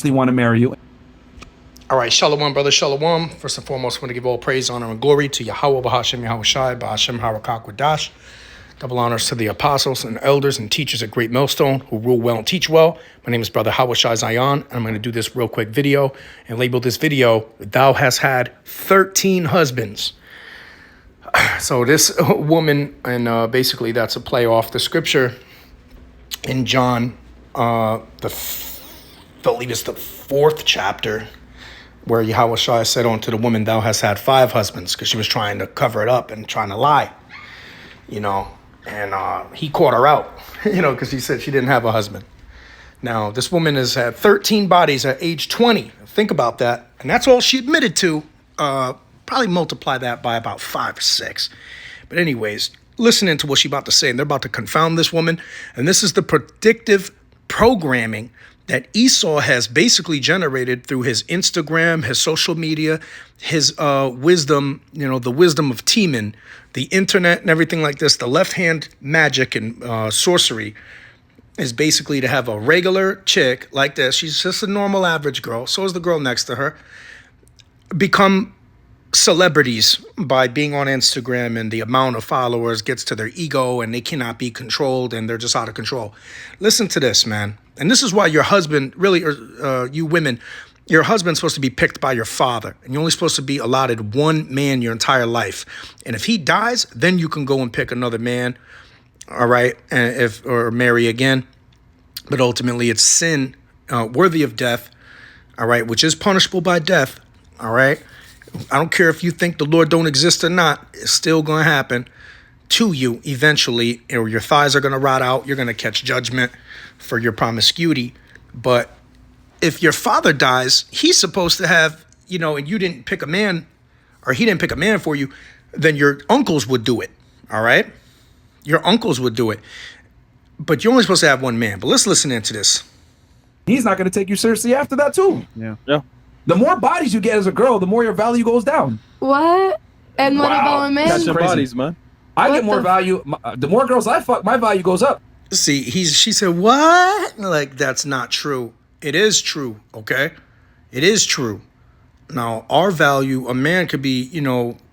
actually want to marry you. All right, shalom, brother, shalom. First and foremost, I want to give all praise, honor, and glory to Yahweh, Bahashem, Yahweh Shai, Bahashem, Harakak, Wadash. Double honors to the apostles and elders and teachers at Great Millstone who rule well and teach well. My name is Brother Hawashai Zion, and I'm going to do this real quick video and label this video, Thou Hast Had 13 Husbands. So this woman, and basically that's a play off the scripture in John, I believe it's the 4th chapter, where Yahweh said unto the woman, Thou hast had 5 husbands, because she was trying to cover it up and trying to lie, and he caught her out, because he said she didn't have a husband. Now, this woman has had 13 bodies at age 20. Think about that. And that's all she admitted to. Probably multiply that by about 5 or 6. But anyways, listening to what she's about to say, and they're about to confound this woman. And this is the predictive programming that Esau has basically generated through his Instagram, his social media, his wisdom, the wisdom of Teman, the internet and everything like this. The left-hand magic and sorcery is basically to have a regular chick like this. She's just a normal average girl. So is the girl next to her. Become celebrities by being on Instagram, and the amount of followers gets to their ego and they cannot be controlled and they're just out of control. Listen to this, man. And this is why your husband, really, or you women, your husband's supposed to be picked by your father, and you're only supposed to be allotted one man your entire life. And if he dies, then you can go and pick another man, all right, or marry again. But ultimately, it's sin worthy of death, all right, which is punishable by death, all right. I don't care if you think the Lord don't exist or not, it's still going to happen to you eventually, or your thighs are going to rot out. You're going to catch judgment for your promiscuity. But if your father dies, he's supposed to have, and you didn't pick a man, or he didn't pick a man for you, then your uncles would do it, all right? Your uncles would do it. But you're only supposed to have one man. But let's listen into this. He's not going to take you seriously after that, too. Yeah. The more bodies you get as a girl, the more your value goes down. What? And what about a man? Catching bodies, man. I get more value. The more girls I fuck, my value goes up. See, she said, what? Like, that's not true. It is true, okay? It is true. Now, our value, a man could be,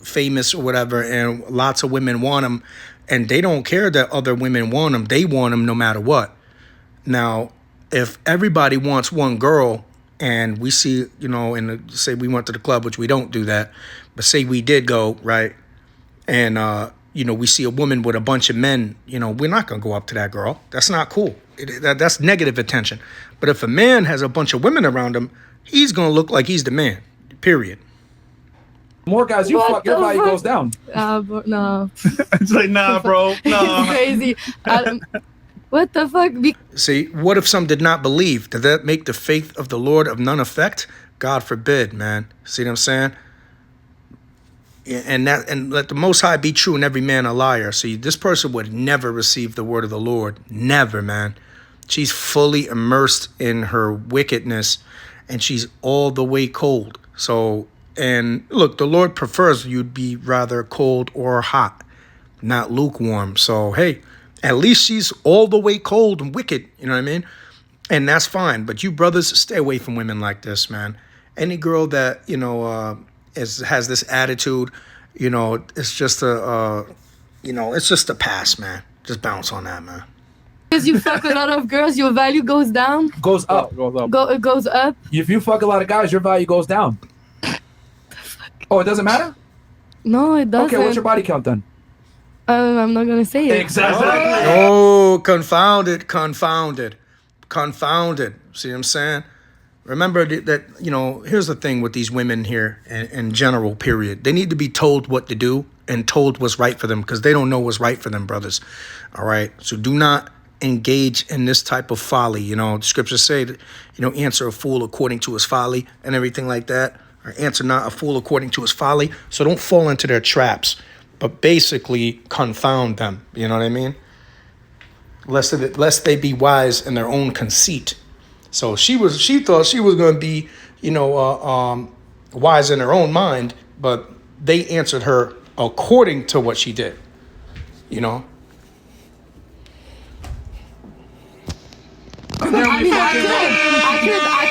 famous or whatever, and lots of women want him, and they don't care that other women want him. They want him no matter what. Now, if everybody wants one girl, and we see, say we went to the club, which we don't do that, but say we did go, right? And, we see a woman with a bunch of men, we're not going to go up to that girl. That's not cool. That's negative attention. But if a man has a bunch of women around him, he's going to look like he's the man, period. More guys you fuck, your value goes down. No. It's like, nah, bro. No. It's crazy. What the fuck? See, what if some did not believe? Did that make the faith of the Lord of none effect? God forbid, man. See what I'm saying? And let the Most High be true and every man a liar. See, this person would never receive the word of the Lord. Never, man. She's fully immersed in her wickedness, and she's all the way cold. So, and look, the Lord prefers you'd be rather cold or hot, not lukewarm. So, hey, at least she's all the way cold and wicked, you know what I mean? And that's fine. But you brothers, stay away from women like this, man. Any girl that, has this attitude, it's just it's just a pass, man. Just bounce on that, man. Because you fuck a lot of girls, your value goes down? Goes up. It goes up? If you fuck a lot of guys, your value goes down. Oh, it doesn't matter? No, it doesn't. Okay, what's your body count then? I'm not going to say it. Exactly. Oh, confounded. See what I'm saying? Remember that, here's the thing with these women here in general, period. They need to be told what to do and told what's right for them, because they don't know what's right for them, brothers. All right? So do not engage in this type of folly. The scriptures say that, answer a fool according to his folly and everything like that. Or answer not a fool according to his folly. So don't fall into their traps, but basically confound them. You know what I mean? Lest they be wise in their own conceit. So she thought she was going to be, wise in her own mind, but they answered her according to what she did, I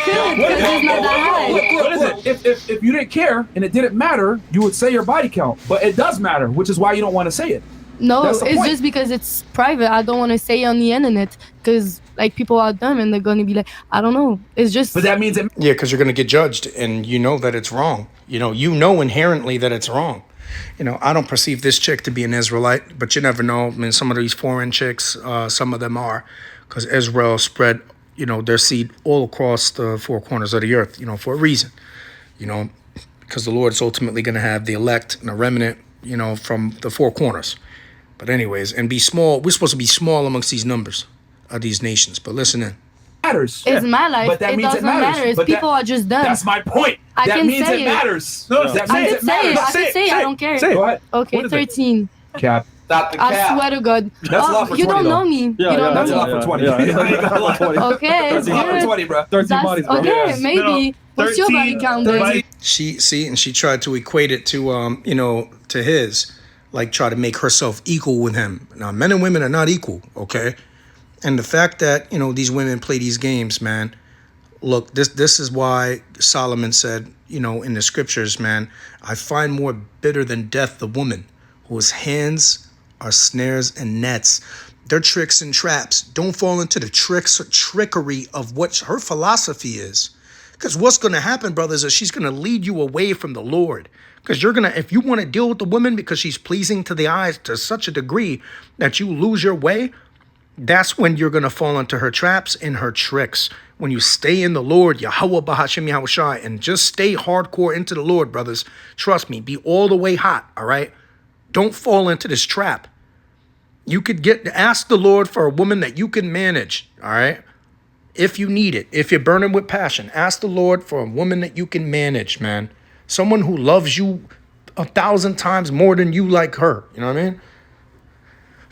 could, because it's not that high. What is it? If you didn't care and it didn't matter, you would say your body count. But it does matter, which is why you don't want to say it. No, That's it's the point. just because it's private. I don't want to say it on the internet because like people are dumb and they're gonna be like, I don't know. It's just. But that means it. Yeah, because you're going to get judged, and you know that it's wrong. You know inherently that it's wrong. I don't perceive this chick to be an Israelite, but you never know. I mean, some of these foreign chicks, some of them are, because Israel spread, their seed all across the four corners of the earth, for a reason. Because the Lord's ultimately going to have the elect and a remnant, from the four corners. But anyways, and be small. We're supposed to be small amongst these numbers of these nations. But listen in. Matters. It's my life. But that it means doesn't it matters. matter. It's But people are just dumb. That's my point. I that can means say it it. matters. No, That I means can it say it. matters. I can say it. I don't care. Say it. Go ahead. Okay, What is it? 13. Cap. Not the I cap. swear to God. That's love for You 20, don't though. know me. Yeah, you don't That's know a lot me. for 20. Yeah, I ain't gonna lie. Okay, That's a lot for good. 20, bro. 13 That's bodies, bro. okay. Yes. Maybe. What's your body 13, count then? 13. She tried to equate it to, to his, like try to make herself equal with him. Now, men and women are not equal, okay? And the fact that, these women play these games, man, look, this is why Solomon said, in the scriptures, man, I find more bitter than death the woman whose hands are snares and nets. They're tricks and traps. Don't fall into the trickery of what her philosophy is. Because what's going to happen, brothers, is she's going to lead you away from the Lord. Because if you want to deal with the woman because she's pleasing to the eyes to such a degree that you lose your way, that's when you're going to fall into her traps and her tricks. When you stay in the Lord, Yahweh Bahashim Yahushai, and just stay hardcore into the Lord, brothers. Trust me, be all the way hot, all right? Don't fall into this trap. You could ask the Lord for a woman that you can manage, all right? If you need it, if you're burning with passion, ask the Lord for a woman that you can manage, man. Someone who loves you 1,000 times more than you like her. You know what I mean?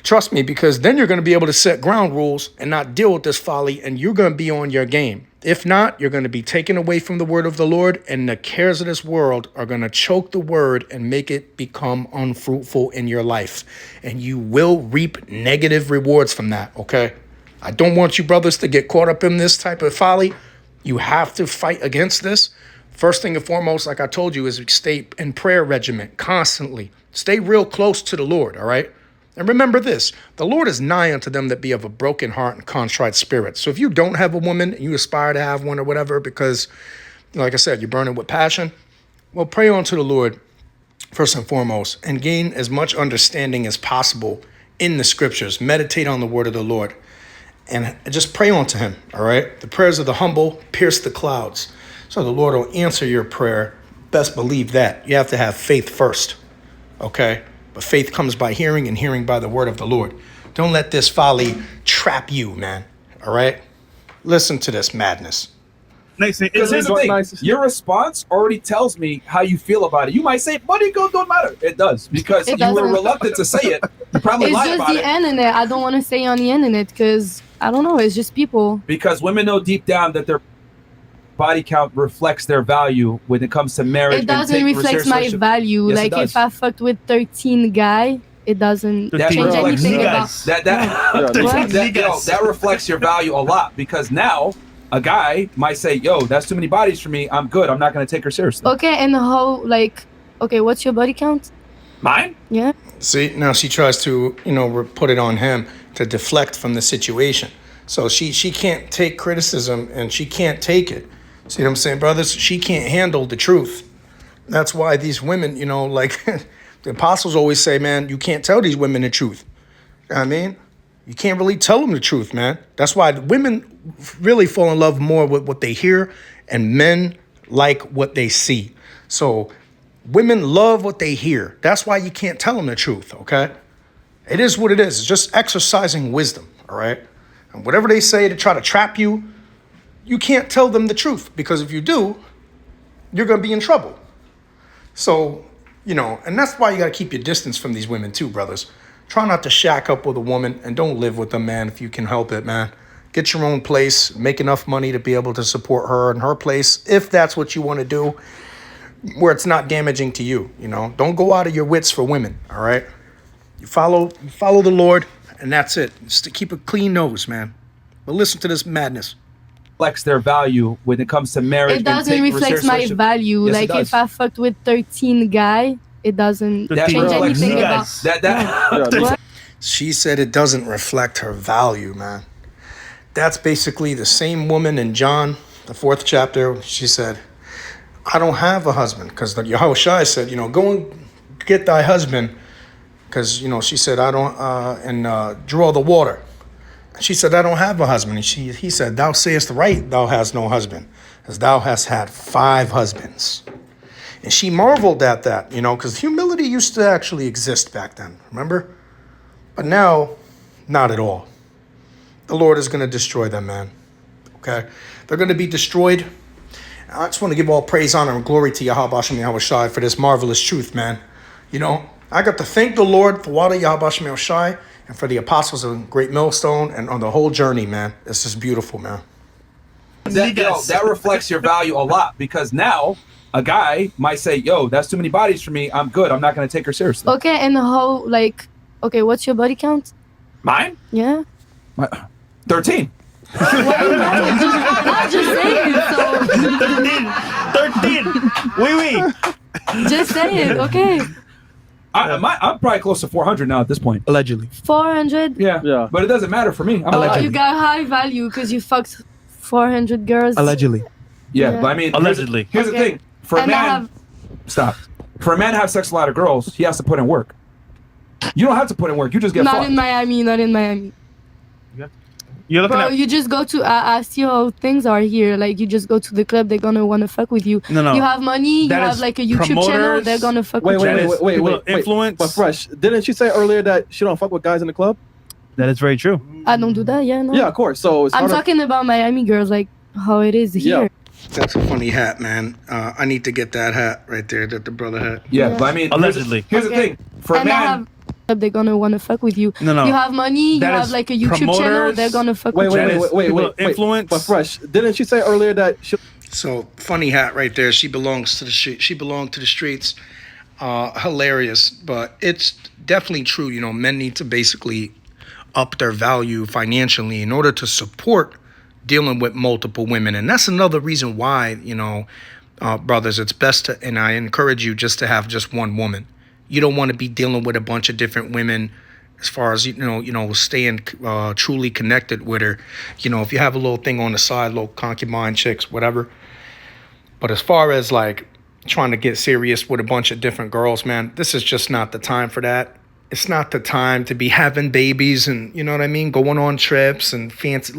Trust me, because then you're going to be able to set ground rules and not deal with this folly, and you're going to be on your game. If not, you're going to be taken away from the word of the Lord, and the cares of this world are going to choke the word and make it become unfruitful in your life. And you will reap negative rewards from that, okay? I don't want you brothers to get caught up in this type of folly. You have to fight against this. First thing and foremost, like I told you, is stay in prayer regiment constantly. Stay real close to the Lord, all right? And remember this, the Lord is nigh unto them that be of a broken heart and contrite spirit. So if you don't have a woman and you aspire to have one or whatever, because, like I said, you're burning with passion, well, pray on to the Lord first and foremost and gain as much understanding as possible in the scriptures. Meditate on the word of the Lord and just pray on to him, all right? The prayers of the humble pierce the clouds. So the Lord will answer your prayer. Best believe that. You have to have faith first, okay? But faith comes by hearing, and hearing by the word of the Lord. Don't let this folly trap you, man. All right? Listen to this madness. Because here's the thing, your response already tells me how you feel about it. You might say, "Buddy, don't matter." It does, because you were reluctant to say it. You probably lied about it. It's just the internet. I don't want to say on the internet because, I don't know, it's just people. Because women know deep down that their body count reflects their value when it comes to marriage. It doesn't reflect my value. Yes, like if I fucked with 13 guy, it doesn't change anything about that reflects your value a lot, because now a guy might say, "Yo, that's too many bodies for me. I'm good. I'm not going to take her seriously." Okay, and how, okay, what's your body count? Mine? Yeah. See, now she tries to, put it on him to deflect from the situation. So she can't take criticism, and she can't take it. See what I'm saying, brothers? She can't handle the truth. That's why these women, the apostles always say, man, you can't tell these women the truth. You know what I mean? You can't really tell them the truth, man. That's why women really fall in love more with what they hear, and men like what they see. So women love what they hear. That's why you can't tell them the truth, okay? It is what it is. It's just exercising wisdom, all right? And whatever they say to try to trap you, you can't tell them the truth, because if you do, you're going to be in trouble. So, and that's why you got to keep your distance from these women too, brothers. Try not to shack up with a woman, and don't live with them, man, if you can help it, man. Get your own place, make enough money to be able to support her in her place, if that's what you want to do, where it's not damaging to you, Don't go out of your wits for women, all right? You follow the Lord, and that's it. Just to keep a clean nose, man. But listen to this madness. reflects their value when it comes to marriage. It doesn't reflect my value. Yes, like if I fucked with 13 guy, it doesn't change anything about that. She said it doesn't reflect her value, man. That's basically the same woman in John, the 4th chapter. She said, I don't have a husband, because the Yahushua said, go and get thy husband, because, she said, I don't, and draw the water. She said, I don't have a husband. And he said, thou sayest right, thou hast no husband, as thou hast had 5 husbands. And she marveled at that, because humility used to actually exist back then, remember? But now, not at all. The Lord is going to destroy them, man. Okay? They're going to be destroyed. I just want to give all praise, honor, and glory to Yahweh Shem Yahushai for this marvelous truth, man. I got to thank the Lord for Wada Yahweh Shem Yahushai and for the apostles of Great Millstone and on the whole journey, man. It's just beautiful, man. That reflects your value a lot, because now a guy might say, yo, that's too many bodies for me. I'm good. I'm not going to take her seriously. Okay, and okay, what's your body count? Mine? Yeah. 13. I'm just saying, so. 13. Oui. Just saying, okay. I'm probably close to 400 now at this point. Allegedly. 400? Yeah. But it doesn't matter for me. You got high value because you fucked 400 girls. Allegedly. Yeah, but I mean, allegedly. Here's the thing. For a man, For a man to have sex with a lot of girls, he has to put in work. You don't have to put in work. You just get fucked. Not in Miami. You're looking Bro, you just go to, I see how things are here. Like, you just go to the club, they're gonna want to fuck with you. No. You have money, you have like a YouTube channel, they're gonna fuck with you. Wait. Influence. But Fresh, didn't she say earlier that she don't fuck with guys in the club? That is very true. I don't do that, no. Yeah, of course. So I'm talking about Miami girls, like how it is here. Yeah. That's a funny hat, man. I need to get that hat right there, that the brother had. Yeah, but I mean, allegedly. Here's the thing. For a man, they're gonna want to fuck with you. No. You have money, you have like a YouTube channel, they're gonna fuck with you. Wait. Influence. But Fresh, didn't she say earlier that she... So, funny hat right there. She belongs to the street. She belonged to the streets. Hilarious, but it's definitely true. Men need to basically up their value financially in order to support dealing with multiple women. And that's another reason why, brothers, it's best to, and I encourage you just to have just one woman. You don't want to be dealing with a bunch of different women as far as, staying truly connected with her. If you have a little thing on the side, little concubine chicks, whatever. But as far as like trying to get serious with a bunch of different girls, man, this is just not the time for that. It's not the time to be having babies and, going on trips and fancy,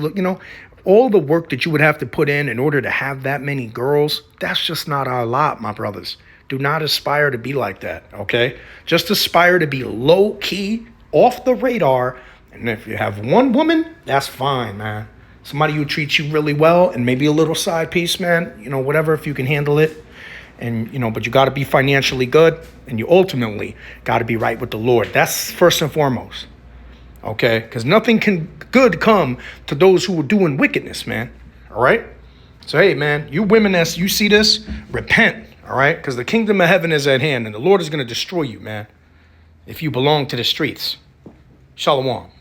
all the work that you would have to put in order to have that many girls, that's just not our lot, my brothers. Do not aspire to be like that, okay? Just aspire to be low-key, off the radar, and if you have one woman, that's fine, man. Somebody who treats you really well and maybe a little side piece, man, whatever, if you can handle it. And, but you got to be financially good, and you ultimately got to be right with the Lord. That's first and foremost, okay? Because nothing can good come to those who are doing wickedness, man, all right? So, hey, man, you women, as you see this, repent. All right? Because the kingdom of heaven is at hand, and the Lord is going to destroy you, man, if you belong to the streets. Shalom.